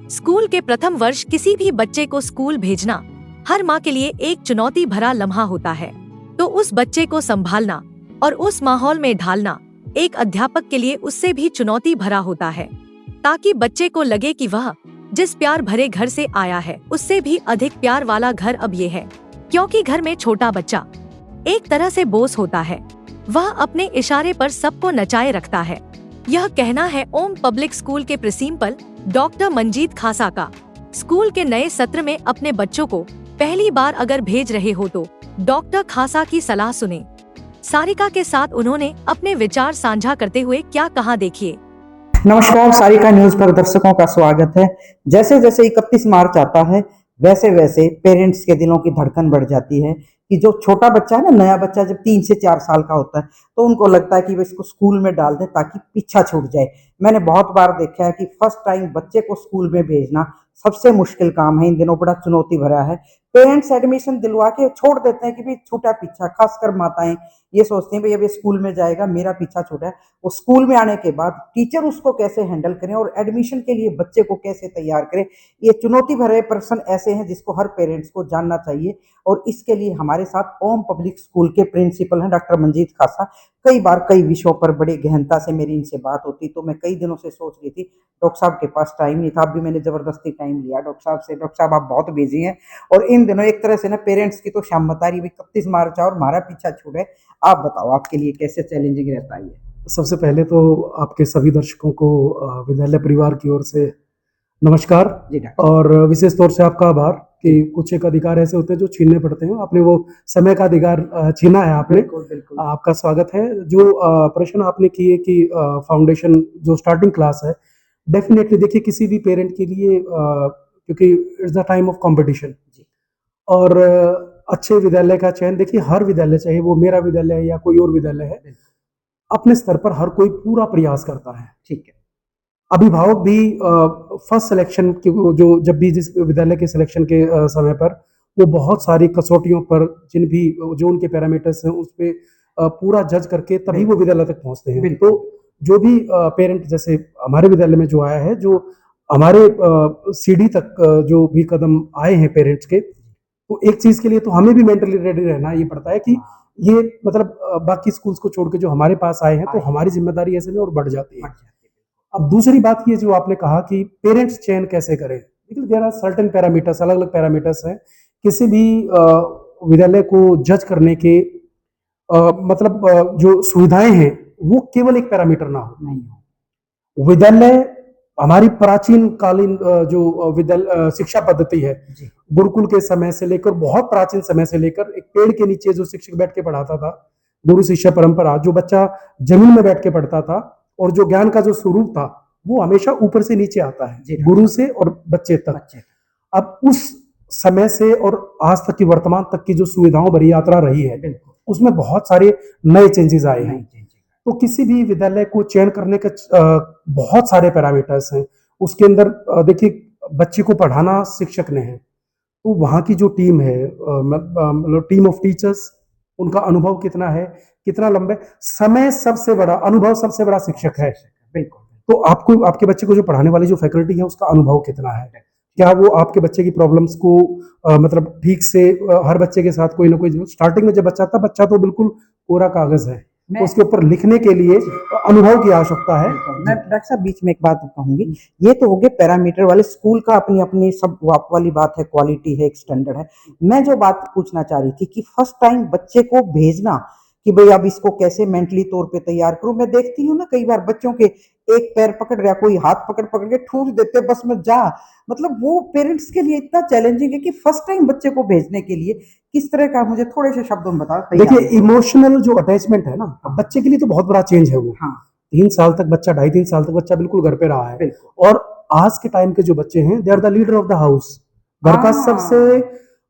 School के प्रथम वर्ष किसी भी बच्चे को स्कूल भेजना हर माँ के लिए एक चुनौती भरा लम्हा होता है। तो उस बच्चे को संभालना और उस माहौल में ढालना एक अध्यापक के लिए उससे भी चुनौती भरा होता है, ताकि बच्चे को लगे कि वह जिस प्यार भरे घर से आया है उससे भी अधिक प्यार वाला घर अब ये है। क्योंकि घर में छोटा बच्चा एक तरह से बोझ होता है, वह अपने इशारे पर सबको नचाए रखता है। यह कहना है ओम पब्लिक स्कूल के प्रिंसिपल डॉक्टर मंजीत खासा का। स्कूल के नए सत्र में अपने बच्चों को पहली बार अगर भेज रहे हो तो डॉक्टर खासा की सलाह सुने। सारिका के साथ उन्होंने अपने विचार साझा करते हुए क्या कहा, देखिए। नमस्कार, सारिका न्यूज पर दर्शकों का स्वागत है। जैसे जैसे 31 मार्च आता है वैसे वैसे पेरेंट्स के दिलों की धड़कन बढ़ जाती है कि जो छोटा बच्चा है ना, नया बच्चा जब 3 से 4 साल का होता है तो उनको लगता है कि वो इसको स्कूल में डाल दें ताकि पीछा छूट जाए। मैंने बहुत बार देखा है कि फर्स्ट टाइम बच्चे को स्कूल में भेजना सबसे मुश्किल काम है, इन दिनों बड़ा चुनौती भरा है। पेरेंट्स एडमिशन दिलवा के छोड़ देते हैं कि भाई छूटा पीछा, खासकर माताएं ये सोचती हैं भाई अब ये स्कूल में जाएगा, मेरा पीछा छूटा है। वो स्कूल में आने के बाद टीचर उसको कैसे हैंडल करें और एडमिशन के लिए बच्चे को कैसे तैयार करें, ये चुनौती भरे प्रश्न ऐसे हैं जिसको हर पेरेंट्स को जानना चाहिए। और इसके लिए हमारे साथ ओम पब्लिक स्कूल के प्रिंसिपल हैं डॉक्टर मंजीत खासा। कई बार कई विषयों पर बड़ी गहनता से मेरी इनसे बात होती, तो मैं कई दिनों से सोच रही थी डॉक्टर साहब के पास टाइम नहीं था, अब भी मैंने जबरदस्ती टाइम लिया डॉक्टर साहब से। डॉक्टर साहब आप बहुत बिजी हैं और इन दिनों एक तरह से ना पेरेंट्स की तो शाम बता रही 31 मार्च और हमारा पीछा छूटे। आप बताओ आपके लिए कैसे चैलेंजिंग रहता है ये? सबसे पहले तो आपके सभी दर्शकों को विद्यालय परिवार की ओर से नमस्कार जी डॉक्टर। और विशेष तौर से आपका आभार कि कुछ एक अधिकार ऐसे होते हैं जो छीनने पड़ते हैं, आपने वो समय का अधिकार छीना है आपने। बिल्कुल बिल्कुल। आपका स्वागत है। जो प्रश्न आपने किए कि फाउंडेशन जो स्टार्टिंग क्लास है, डेफिनेटली देखिए किसी भी पेरेंट के लिए क्योंकि it's the time of competition और अच्छे विद्यालय का चयन, देखिए हर विद्यालय, चाहे वो मेरा विद्यालय है या कोई और विद्यालय है, अपने स्तर पर हर कोई पूरा प्रयास करता है। ठीक है। अभिभावक भी फर्स्ट सिलेक्शन की जो जब भी जिस विद्यालय के सिलेक्शन के समय पर वो बहुत सारी कसौटियों पर जो उनके पैरामीटर्स हैं उस पे पूरा जज करके तभी वो विद्यालय तक पहुंचते हैं। तो जो भी पेरेंट जैसे हमारे विद्यालय में जो आया है, जो हमारे सीढ़ी तक जो भी कदम आए हैं पेरेंट्स के, तो एक चीज के लिए तो हमें भी मेंटली रेडी रहना ये पड़ता है कि ये मतलब बाकी स्कूल्स को छोड़ के जो हमारे पास आए हैं तो हमारी जिम्मेदारी ऐसे में और बढ़ जाती है। अब दूसरी बात ये जो आपने कहा कि पेरेंट्स चयन कैसे करें, देखिए देयर आर सर्टेन पैरामीटर्स, अलग अलग पैरामीटर्स हैं किसी भी विद्यालय को जज करने के। जो सुविधाएं हैं वो केवल एक पैरामीटर ना हो। विद्यालय हमारी प्राचीन कालीन जो विद्यालय शिक्षा पद्धति है, गुरुकुल के समय से लेकर बहुत प्राचीन समय से लेकर एक पेड़ के नीचे जो शिक्षक बैठ के पढ़ाता था, गुरु शिष्य परंपरा, जो बच्चा जमीन में बैठ के पढ़ता था और जो ज्ञान का जो स्वरूप था वो हमेशा ऊपर से नीचे आता है, गुरु से और बच्चे तक। अब उस समय से और आज तक की वर्तमान तक की जो सुविधाओं भरी यात्रा रही है उसमें बहुत सारे नए चेंजेस आए हैं। तो किसी भी विद्यालय को चयन करने के बहुत सारे पैरामीटर्स हैं। उसके अंदर देखिए बच्चे को पढ़ाना शिक्षक ने है, तो वहाँ की जो टीम है, मतलब टीम ऑफ टीचर्स, उनका अनुभव कितना है, कितना लंबे समय, सबसे बड़ा अनुभव, सबसे बड़ा शिक्षक है। बिल्कुल। तो आपको आपके बच्चे को जो पढ़ाने वाली जो फैकल्टी है उसका अनुभव कितना है, क्या वो आपके बच्चे की प्रॉब्लम्स को मतलब ठीक से हर बच्चे के साथ कोई ना कोई, स्टार्टिंग में जब बच्चा तो बिल्कुल कोरा कागज है, उसके ऊपर लिखने के लिए अनुभव की आवश्यकता है। मैं डॉक्टर साहब बीच में एक बात कहूंगी, ये तो हो गए पैरामीटर वाले, स्कूल का अपनी अपनी सब वाली बात है, क्वालिटी है, एक स्टैंडर्ड है। मैं जो बात पूछना चाह रही थी कि फर्स्ट टाइम बच्चे को भेजना कि भाई अब इसको कैसे मेंटली तौर पे तैयार करूं। मैं देखती हूँ ना कई बार बच्चों के एक पैर पकड़ रहा, कोई हाथ पकड़ के ठूस देते बस में जा, मतलब वो पेरेंट्स के लिए इतना चैलेंजिंग है कि फर्स्ट टाइम बच्चे को भेजने के लिए किस तरह का, मुझे थोड़े से शब्दों में बता। देखिए इमोशनल जो अटैचमेंट है ना, बच्चे के लिए तो बहुत बड़ा चेंज है वो। 3 साल तक बच्चा, 2.5-3 साल तक बच्चा बिल्कुल घर पे रहा है, और आज के टाइम के जो बच्चे हैं they are the leader of the house. घर का सबसे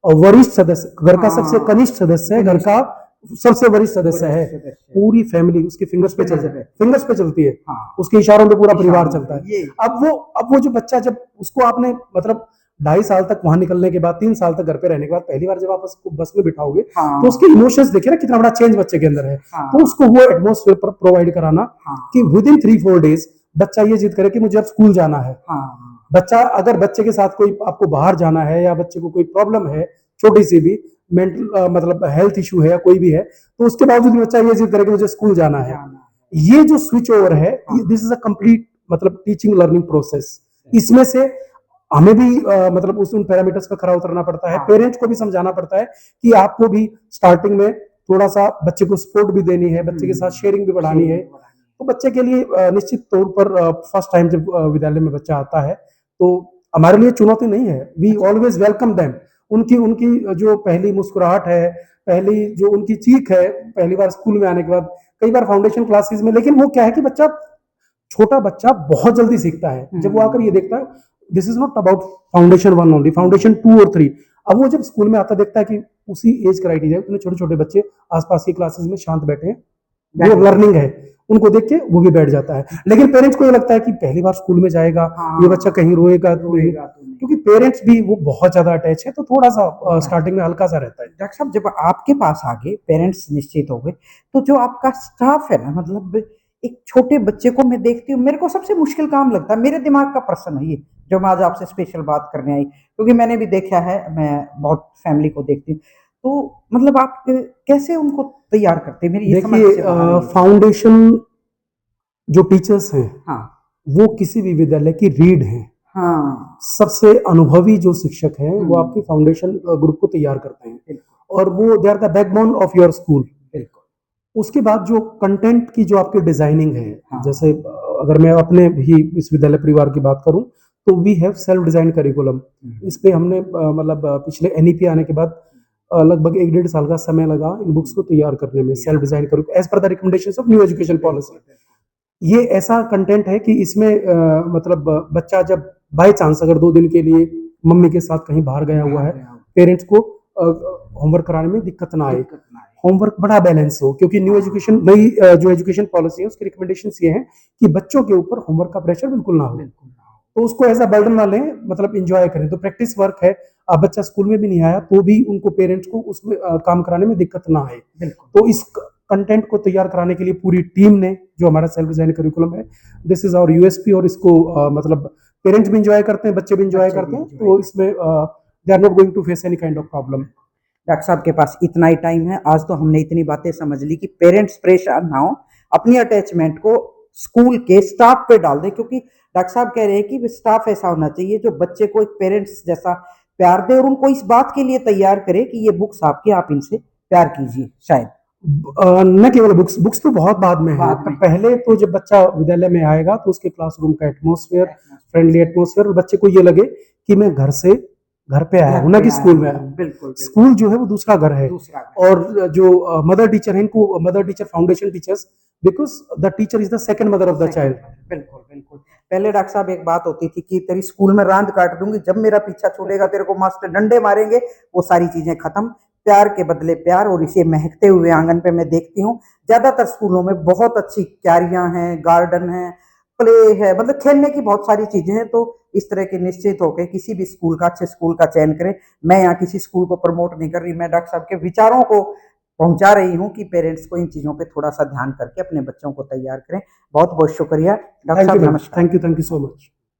वरिष्ठ सदस्य, घर का सबसे कनिष्ठ सदस्य है, घर का सबसे वरिष्ठ सदस्य है। पूरी फैमिली उसके फिंगर्स पे चलती है, उसके इशारों पे पूरा परिवार चलता है। अब वो जो बच्चा, जब उसको आपने मतलब 2.5 साल तक वहां निकलने के बाद, 3 साल तक घर पे रहने के बाद पहली बार जब आप उसको बस में बिठाओगे तो उसके इमोशंस देखिए ना, कितना बड़ा चेंज बच्चे के अंदर है। तो उसको वो एटमॉस्फेयर प्रोवाइड कराना कि विद इन 3-4 डेज बच्चा ये जिद करे कि मुझे अब स्कूल जाना है। बच्चा, अगर बच्चे के साथ कोई आपको बाहर जाना है या बच्चे को कोई प्रॉब्लम है, छोटी सी भी मेंटल मतलब हेल्थ इशू है या कोई भी है, तो उसके बावजूद भी बच्चा ये जिद करे कि मुझे स्कूल जाना है। ये जो स्विच ओवर है, दिस इज अ कंप्लीट मतलब टीचिंग लर्निंग प्रोसेस। इसमें से हमें भी मतलब उस उन पैरामीटर्स पे खरा उतरना पड़ता है, पेरेंट्स को भी समझाना पड़ता है कि आपको भी स्टार्टिंग में थोड़ा सा बच्चे को सपोर्ट भी देनी है, बच्चे के साथ शेयरिंग भी बढ़ानी है। तो बच्चे के लिए निश्चित तौर पर फर्स्ट टाइम जब विद्यालय में बच्चा आता है तो हमारे लिए चुनौती नहीं है, वी ऑलवेज वेलकम देम। उनकी उनकी जो पहली मुस्कुराहट है, पहली जो उनकी चीख है पहली बार स्कूल में आने के बाद, कई बार फाउंडेशन क्लासेस में, लेकिन वो क्या है कि बच्चा, छोटा बच्चा बहुत जल्दी सीखता है। जब वो आकर ये देखता है, this is not about foundation 1 only, foundation 2 और 3। अब वो जब स्कूल में आता देखता है कि उसी एज क्राइटेरिया उतने छोटे छोटे बच्चे आसपास की क्लासेस में शांत बैठे हैं, वो लर्निंग है, उनको देख के वो भी बैठ जाता है। लेकिन पेरेंट्स को ये लगता है कि पहली बार स्कूल में जाएगा, ये बच्चा कहीं रोएगा तो नहीं, क्योंकि पेरेंट्स भी वो बहुत ज्यादा अटैच है, तो थोड़ा सा स्टार्टिंग में हल्का सा रहता है। डॉक्टर साहब, जब आपके पास आ गए, पेरेंट्स निश्चित हो गए, तो जो आपका स्टाफ है ना, मतलब एक छोटे बच्चे को मैं देखती हूँ, मेरे को सबसे मुश्किल काम लगता है, मेरे दिमाग का प्रश्न है ये, जो मैं आज आपसे स्पेशल बात करने आई, क्योंकि मैंने भी देखा है, मैं बहुत फैमिली को देखती हूँ, तो मतलब आप कैसे उनको तैयार करते हैं? मेरी ये समझ देखिए, से बाहर है ये। फाउंडेशन जो टीचर्स हैं हाँ वो किसी भी विद्यालय की रीढ़ हैं। हाँ सबसे अनुभवी जो शिक्षक हैं वो आपकी फाउंडेशन ग्रुप को तैयार करते हैं, बिल्कुल और वो they are the backbone of your school. बिल्कुल। उसके बाद जो कंटेंट की जो आपकी डिजाइनिंग है, हाँ। जैसे अगर मैं अपने ही इस विद्यालय परिवार की बात करूं, तो we have self design curriculum. इस पे हमने मतलब पिछले एनईपी आने के बाद लगभग 1-1.5 साल का समय लगा इन बुक्स को तैयार करने में, self design curriculum as per the recommendations of new education policy. ये ऐसा कंटेंट है कि इसमें मतलब बच्चा जब बाय चांस अगर 2 दिन के लिए मम्मी के साथ कहीं बाहर गया हुआ है, पेरेंट्स को होमवर्क कराने में दिक्कत ना आए, होमवर्क बड़ा बैलेंस हो, क्योंकि न्यू एजुकेशन नई जो एजुकेशन पॉलिसी है उसकी रिकमेंडेशंस ये हैं कि बच्चों के ऊपर होमवर्क का प्रेशर बिल्कुल ना हो, तो उसको ऐसा बर्डन ना लें, मतलब इंजॉय करें। तो प्रैक्टिस वर्क है, अब बच्चा स्कूल में भी नहीं आया तो भी उनको पेरेंट्स को उसमें काम कराने में दिक्कत ना आए। तो इस कंटेंट को तैयार कराने के लिए पूरी टीम ने, जो हमारा सेल्फ डिजाइन करिकुलम है, दिस इज आवर यूएसपी, और इसको मतलब पेरेंट्स भी इंजॉय करते हैं, बच्चे भी इंजॉय करते हैं, तो इसमें they are not going to face any kind of problem. Doctor साहब के पास इतना ही टाइम है, आज तो हमने इतनी बातें समझ ली कि पेरेंट्स परेशान ना हो, अपनी अटैचमेंट को स्कूल के स्टाफ पे डाल दें, क्योंकि डॉक्टर साहब कह रहे हैं कि स्टाफ ऐसा होना चाहिए जो बच्चे को एक पेरेंट्स जैसा प्यार दे और उनको इस बात के लिए तैयार करे कि ये बुक्स आपकी, आप इनसे प्यार कीजिए। शायद न केवल बुक्स तो बहुत बाद में है, पहले तो जब बच्चा विद्यालय में आएगा तो उसके क्लासरूम का एटमॉस्फेयर, फ्रेंडली एटमॉस्फेयर, और बच्चे को ये लगे कि मैं घर पे आया हूँ, ना कि स्कूल में आया हूँ। बिल्कुल। स्कूल जो है वो दूसरा घर है। और जो मदर टीचर है, इनको mother teacher foundation teachers, because the teacher is the second mother of the child. बिल्कुल बिल्कुल। पहले डॉक्टर साहब एक बात होती थी कि तेरी स्कूल में रांद काट दूंगी, जब मेरा पीछा छोड़ेगा तेरे को मास्टर डंडे मारेंगे, वो सारी चीजें खत्म, प्यार के बदले प्यार। और इसे महकते हुए आंगन पे मैं देखती हूँ ज्यादातर स्कूलों में बहुत अच्छी क्यारियां हैं, गार्डन है, प्ले है, मतलब खेलने की बहुत सारी चीजें हैं। तो इस तरह के निश्चित होकर किसी भी स्कूल का, अच्छे स्कूल का चयन करें। मैं यहाँ किसी स्कूल को प्रमोट नहीं कर रही, मैं डॉक्टर साहब के विचारों को पहुंचा रही हूँ कि पेरेंट्स को इन चीजों पे थोड़ा सा ध्यान करके अपने बच्चों को तैयार करें। बहुत बहुत शुक्रिया डॉक्टर साहब, नमस्कार। Thank you so much.